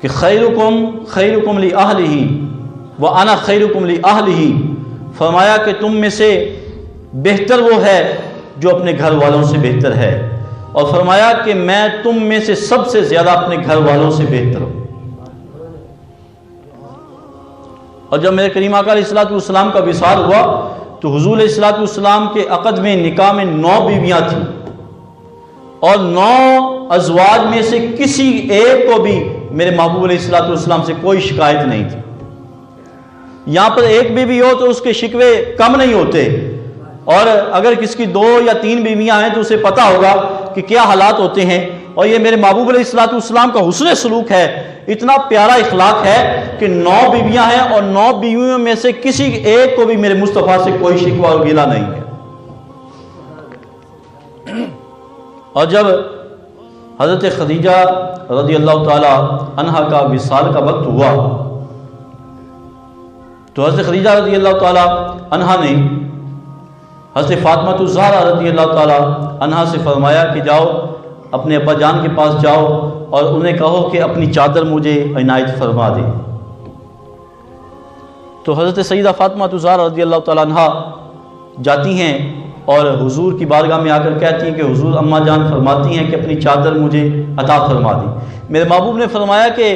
کہ خیرکم لأہلہ وأنا خیرکم لأہلہ، فرمایا کہ تم میں سے بہتر وہ ہے جو اپنے گھر والوں سے بہتر ہے، اور فرمایا کہ میں تم میں سے سب سے زیادہ اپنے گھر والوں سے بہتر ہوں۔ اور جب میرے کریم آقا علیہ الصلوۃ والسلام کا وصال ہوا تو حضور علیہ الصلوۃ والسلام کے عقد میں نکاح میں 9 بیویاں تھیں، اور 9 ازواج میں سے کسی ایک کو بھی میرے محبوب علیہ الصلوۃ والسلام سے کوئی شکایت نہیں تھی۔ یہاں پر ایک بیوی ہو تو اس کے شکوے کم نہیں ہوتے، اور اگر کسی کی 2 یا 3 بیویاں ہیں تو اسے پتہ ہوگا کہ کیا حالات ہوتے ہیں۔ اور یہ میرے محبوب علیہ الصلوۃ والسلام کا حسن سلوک ہے، اتنا پیارا اخلاق ہے کہ 9 بیویاں ہیں اور 9 بیویوں میں سے کسی ایک کو بھی میرے مصطفیٰ سے کوئی شکوہ اور گلہ نہیں ہے۔ اور جب حضرت خدیجہ رضی اللہ تعالی عنہا کا وصال کا وقت ہوا تو حضرت خدیجہ رضی اللہ تعالی عنہا نے حضرت فاطمہ الزہرا رضی اللہ تعالی عنہا سے فرمایا کہ جاؤ اپنے ابا جان کے پاس جاؤ اور انہیں کہو کہ اپنی چادر مجھے عنایت فرما دے۔ تو حضرت سیدہ فاطمہ الزہرا رضی اللہ تعالی عنہا جاتی ہیں اور حضور کی بارگاہ میں آ کر کہتی ہیں کہ حضور اماں جان فرماتی ہیں کہ اپنی چادر مجھے عطا فرما دی۔ میرے محبوب نے فرمایا کہ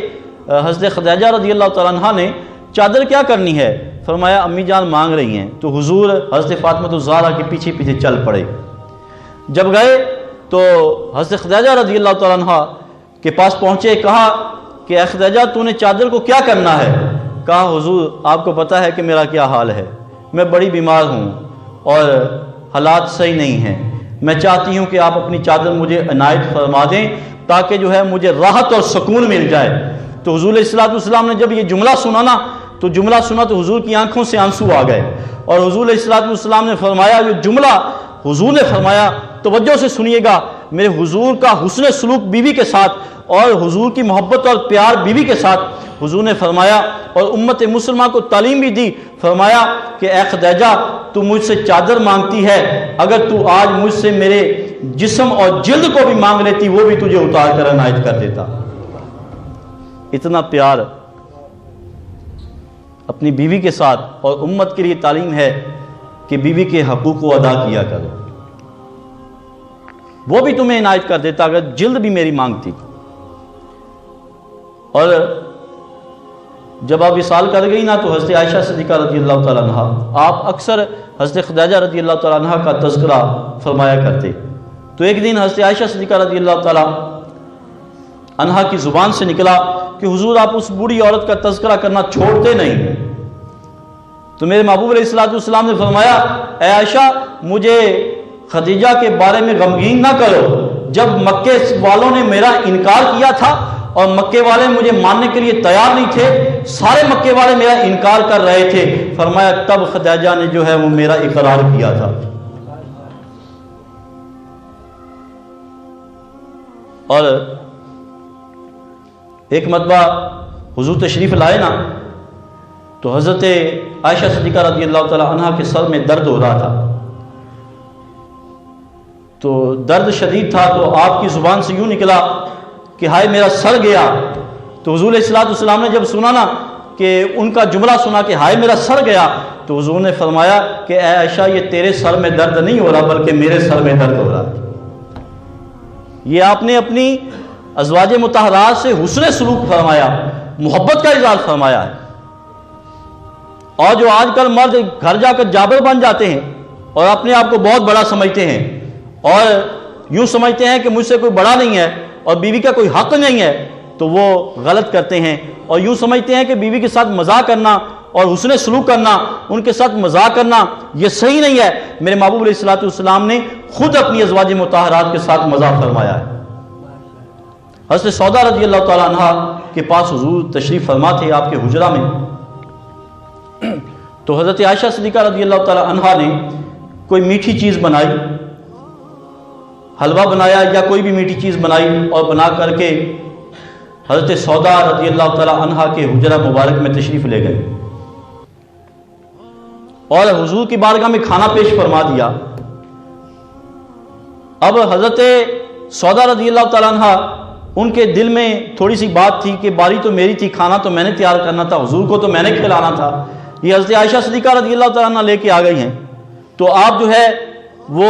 حضرت خدیجہ رضی اللہ تعالی عنہا نے چادر کیا کرنی ہے؟ فرمایا امی جان مانگ رہی ہیں۔ تو حضور حضرت فاطمہ الزہرا کے پیچھے پیچھے چل پڑے۔ جب گئے تو حضرت خدیجہ رضی اللہ تعالی عنہا کے پاس پہنچے، کہا کہ اے خدیجہ تو نے چادر کو کیا کرنا ہے؟ کہا حضور آپ کو پتہ ہے کہ میرا کیا حال ہے، میں بڑی بیمار ہوں اور حالات صحیح نہیں ہیں، میں چاہتی ہوں کہ آپ اپنی چادر مجھے عنایت فرما دیں تاکہ جو ہے مجھے راحت اور سکون مل جائے۔ تو حضور علیہ الصلوۃ والسلام نے جب یہ جملہ سنا نا تو حضور کی آنکھوں سے آنسو آ گئے، اور حضور علیہ الصلوۃ والسلام نے فرمایا یہ جملہ حضور نے فرمایا، توجہ سے سنیے گا، میرے حضور کا حسن سلوک بیوی کے ساتھ اور حضور کی محبت اور پیار بیوی کے ساتھ حضور نے فرمایا اور امت مسلمہ کو تعلیم بھی دی۔ فرمایا کہ اے خدیجہ تو مجھ سے چادر مانگتی ہے، اگر تو آج مجھ سے میرے جسم اور جلد کو بھی مانگ لیتی وہ بھی تجھے اتار کر عنایت کر دیتا۔ اتنا پیار اپنی بیوی کے ساتھ، اور امت کے لیے تعلیم ہے کہ بیوی کے حقوق کو ادا کیا کرو، وہ بھی تمہیں عنایت کر دیتا اگر جلد بھی میری مانگتی۔ اور جب آپ وصال کر گئی نا تو حضرت عائشہ صدیقہ رضی اللہ تعالیٰ عنہ آپ اکثر حضرت خدیجہ رضی اللہ تعالیٰ عنہ کا تذکرہ فرمایا کرتے۔ تو ایک دن حضرت عائشہ صدیقہ رضی اللہ تعالیٰ عنہ کی زبان سے نکلا کہ حضور آپ اس بوڑھی عورت کا تذکرہ کرنا چھوڑتے نہیں۔ تو میرے محبوب علیہ الصلوۃ والسلام نے فرمایا اے عائشہ مجھے خدیجہ کے بارے میں غمگین نہ کرو، جب مکے والوں نے میرا انکار کیا تھا اور مکے والے مجھے ماننے کے لیے تیار نہیں تھے، سارے مکے والے میرا انکار کر رہے تھے، فرمایا تب خدیجہ نے جو ہے وہ میرا اقرار کیا تھا۔ اور ایک مرتبہ حضور تشریف لائے نا تو حضرت عائشہ صدیقہ رضی اللہ تعالی عنہ کے سر میں درد ہو رہا تھا، تو درد شدید تھا تو آپ کی زبان سے یوں نکلا کہ ہائے میرا سر گیا۔ تو حضور علیہ الصلوۃ والسلام نے جب سنا نا کہ ان کا جملہ سنا کہ ہائے میرا سر گیا، تو حضور نے فرمایا کہ اے عائشہ یہ تیرے سر میں درد نہیں ہو رہا بلکہ میرے سر میں درد ہو رہا۔ یہ آپ نے اپنی ازواج مطہرات سے حسن سلوک فرمایا، محبت کا اظہار فرمایا ہے۔ اور جو آج کل مرد گھر جا کر جابر بن جاتے ہیں اور اپنے آپ کو بہت بڑا سمجھتے ہیں اور یوں سمجھتے ہیں کہ مجھ سے کوئی بڑا نہیں ہے اور بیوی کا کوئی حق نہیں ہے، تو وہ غلط کرتے ہیں، اور یوں سمجھتے ہیں کہ بیوی کے ساتھ مزاح کرنا اور حسن سلوک کرنا، ان کے ساتھ مزاح کرنا یہ صحیح نہیں ہے۔ میرے محبوب علیہ الصلوۃ والسلام نے خود اپنی ازواج مطہرات کے ساتھ مزاح فرمایا ہے۔ حضرت سودا رضی اللہ تعالیٰ عنہ کے پاس حضور تشریف فرما تھے آپ کے حجرہ میں، تو حضرت عائشہ صدیقہ رضی اللہ تعالیٰ عنہ نے کوئی میٹھی چیز بنائی، حلوہ بنایا یا کوئی بھی میٹھی چیز بنائی، اور بنا کر کے حضرت سودا رضی اللہ تعالیٰ عنہ کے حجرہ مبارک میں تشریف لے گئے اور حضور کی بارگاہ میں کھانا پیش فرما دیا۔ اب حضرت سودا رضی اللہ تعالیٰ عنہ ان کے دل میں تھوڑی سی بات تھی کہ باری تو میری تھی، کھانا تو میں نے تیار کرنا تھا، حضور کو تو میں نے کھلانا تھا، یہ حضرت عائشہ صدیقہ رضی اللہ تعالیٰ عنہ لے کے آ گئی ہیں، تو آپ جو ہے وہ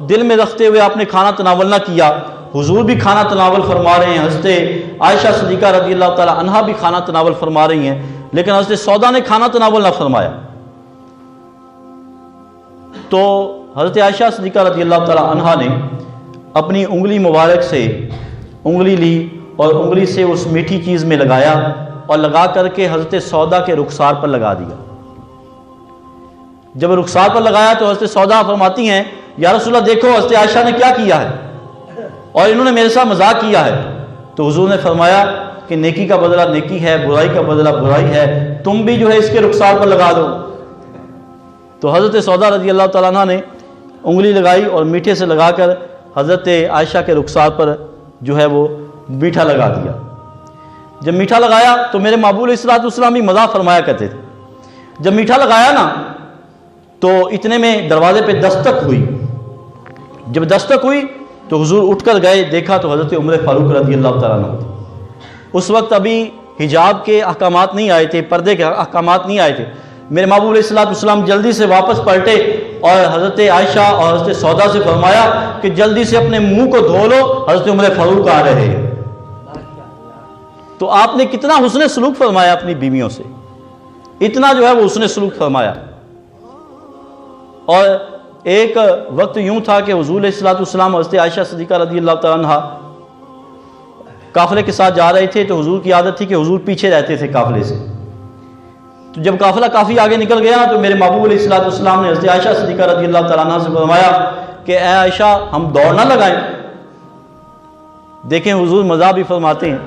دل میں رکھتے ہوئے آپ نے کھانا تناول نہ کیا۔ حضور بھی کھانا تناول فرما رہے ہیں، حضرت عائشہ صدیقہ رضی اللہ تعالیٰ عنہ بھی کھانا تناول فرما رہی ہیں، لیکن حضرت سودا نے کھانا تناول نہ فرمایا۔ تو حضرت عائشہ صدیقہ رضی اللہ تعالیٰ عنہ نے اپنی انگلی مبارک سے انگلی لی اور انگلی سے اس میٹھی چیز میں لگایا اور لگا کر کے حضرت سودا کے رخسار پر لگا دیا۔ جب رخسار پر لگایا تو حضرت سودا فرماتی ہیں یا رسول اللہ دیکھو حضرت عائشہ نے کیا کیا ہے، اور انہوں نے میرے ساتھ مذاق کیا ہے۔ تو حضور نے فرمایا کہ نیکی کا بدلہ نیکی ہے، برائی کا بدلہ برائی ہے، تم بھی جو ہے اس کے رخسار پر لگا دو۔ تو حضرت سودا رضی اللہ تعالیٰ عنہ نے انگلی لگائی اور میٹھے سے لگا کر حضرت عائشہ کے رخسار پر جو ہے وہ میٹھا لگا دیا۔ جب میٹھا لگایا تو میرے محبوب علیہ الصلوۃ والسلام بھی مذاق فرمایا کرتے تھے، جب میٹھا لگایا نا تو اتنے میں دروازے پہ دستک ہوئی۔ جب دستک ہوئی تو حضور اٹھ کر گئے، دیکھا تو حضرت عمر فاروق رضی اللہ تعالیٰ عنہ تھے۔ اس وقت ابھی حجاب کے احکامات نہیں آئے تھے، پردے کے احکامات نہیں آئے تھے۔ میرے محبوب علیہ الصلوۃ والسلام جلدی سے واپس پلٹے اور حضرت عائشہ اور حضرت سودا سے فرمایا کہ جلدی سے اپنے منہ کو دھو لو، حضرت عمر فاروق آ رہے ہیں۔ تو آپ نے کتنا حسن سلوک فرمایا اپنی بیویوں سے، اتنا جو ہے وہ حسن سلوک فرمایا۔ اور ایک وقت یوں تھا کہ حضور علیہ الصلوۃ والسلام اور حضرت عائشہ صدیقہ رضی اللہ تعالیٰ عنہ قافلے کے ساتھ جا رہے تھے، تو حضور کی عادت تھی کہ حضور پیچھے رہتے تھے قافلے سے۔ تو جب قافلہ کافی آگے نکل گیا تو میرے محبوب علیہ الصلوۃ والسلام نے حضرت عائشہ صدیقہ رضی اللہ تعالیٰ عنہ سے فرمایا کہ اے عائشہ ہم دوڑ نہ لگائیں۔ دیکھیں حضور مزاح بھی فرماتے ہیں،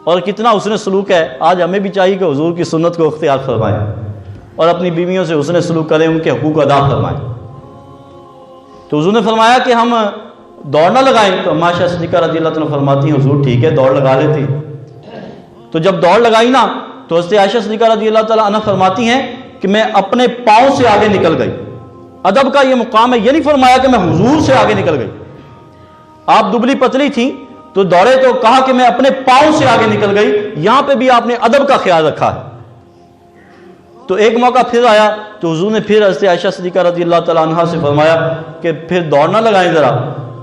اور کتنا حسن سلوک ہے۔ آج ہمیں بھی چاہیے کہ حضور کی سنت کو اختیار فرمائیں اور اپنی بیویوں سے حسن سلوک کریں، ان کے حقوق ادا فرمائیں۔ تو حضور نے فرمایا کہ ہم دوڑ نہ لگائیں، تو عائشہ صدیقہ رضی اللہ تعالیٰ فرماتی ہیں حضور ٹھیک ہے دوڑ لگا لیتے ہیں۔ تو جب دوڑ لگائی نا تو حضرت عائشہ صدیقہ رضی اللہ تعالیٰ عنہ فرماتی ہیں کہ میں اپنے پاؤں سے آگے نکل گئی۔ ادب کا یہ مقام ہے، یہ نہیں فرمایا کہ میں حضور سے آگے نکل گئی۔ آپ دبلی پتلی تھیں تو دوڑے تو کہا کہ میں اپنے پاؤں سے آگے نکل گئی، یہاں پہ بھی آپ نے ادب کا خیال رکھا ہے۔ تو ایک موقع پھر آیا تو حضور نے پھر حضرت عائشہ صدیقہ رضی اللہ تعالیٰ عنہ سے فرمایا کہ پھر دوڑ نہ لگائیں ذرا۔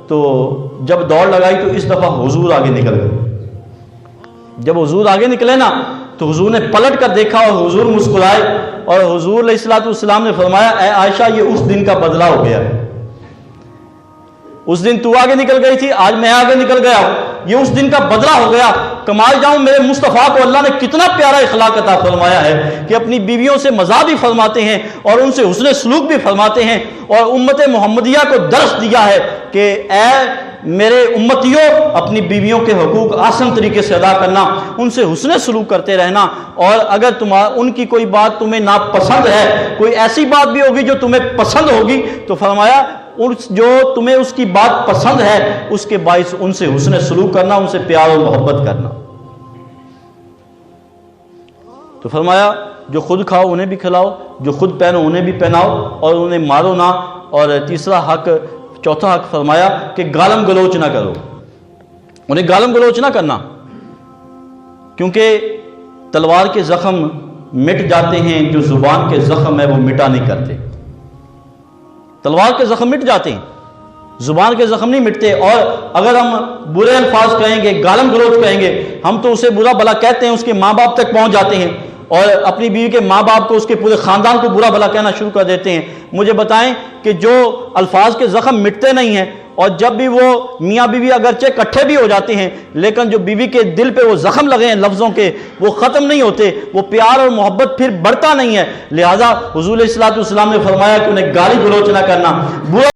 تو جب دوڑ لگائی تو اس دفعہ حضور آگے نکل گئے۔ جب حضور آگے نکلے نا تو حضور نے پلٹ کر دیکھا اور حضور مسکرائے، اور حضور علیہ الصلوۃ والسلام نے فرمایا اے عائشہ یہ اس دن کا بدلہ ہو گیا ہے۔ اس دن تو آگے نکل گئی تھی، آج میں آگے نکل گیا ہوں، یہ اس دن کا بدلہ ہو گیا۔ کمال جاؤں میرے مصطفیٰ کو اللہ نے کتنا پیارا اخلاق عطا فرمایا ہے کہ اپنی بیویوں سے مزاح بھی فرماتے ہیں اور ان سے حسن سلوک بھی فرماتے ہیں، اور امت محمدیہ کو درس دیا ہے کہ اے میرے امتیوں اپنی بیویوں کے حقوق آسن طریقے سے ادا کرنا، ان سے حسن سلوک کرتے رہنا، اور اگر ان کی کوئی بات تمہیں ناپسند ہے، کوئی ایسی بات بھی ہوگی جو تمہیں پسند ہوگی، تو فرمایا جو تمہیں اس کی بات پسند ہے اس کے باعث ان سے حسن سلوک کرنا، ان سے پیار اور محبت کرنا۔ تو فرمایا جو خود کھاؤ انہیں بھی کھلاؤ، جو خود پہنو انہیں بھی پہناؤ، اور انہیں مارو نہ، اور تیسرا حق چوتھا حق فرمایا کہ گالم گلوچ نہ کرو، انہیں گالم گلوچ نہ کرنا، کیونکہ تلوار کے زخم مٹ جاتے ہیں، جو زبان کے زخم ہے وہ مٹا نہیں کرتے۔ تلوار کے زخم مٹ جاتے ہیں، زبان کے زخم نہیں مٹتے۔ اور اگر ہم برے الفاظ کہیں گے، گالم گلوچ کہیں گے، ہم تو اسے برا بھلا کہتے ہیں، اس کے ماں باپ تک پہنچ جاتے ہیں، اور اپنی بیوی کے ماں باپ کو، اس کے پورے خاندان کو برا بھلا کہنا شروع کر دیتے ہیں۔ مجھے بتائیں کہ جو الفاظ کے زخم مٹتے نہیں ہیں، اور جب بھی وہ میاں بیوی اگرچہ اکٹھے بھی ہو جاتے ہیں، لیکن جو بیوی کے دل پہ وہ زخم لگے ہیں لفظوں کے، وہ ختم نہیں ہوتے، وہ پیار اور محبت پھر بڑھتا نہیں ہے۔ لہٰذا حضور علیہ الصلوۃ والسلام نے فرمایا کہ انہیں گالی گلوچ نہ کرنا، برا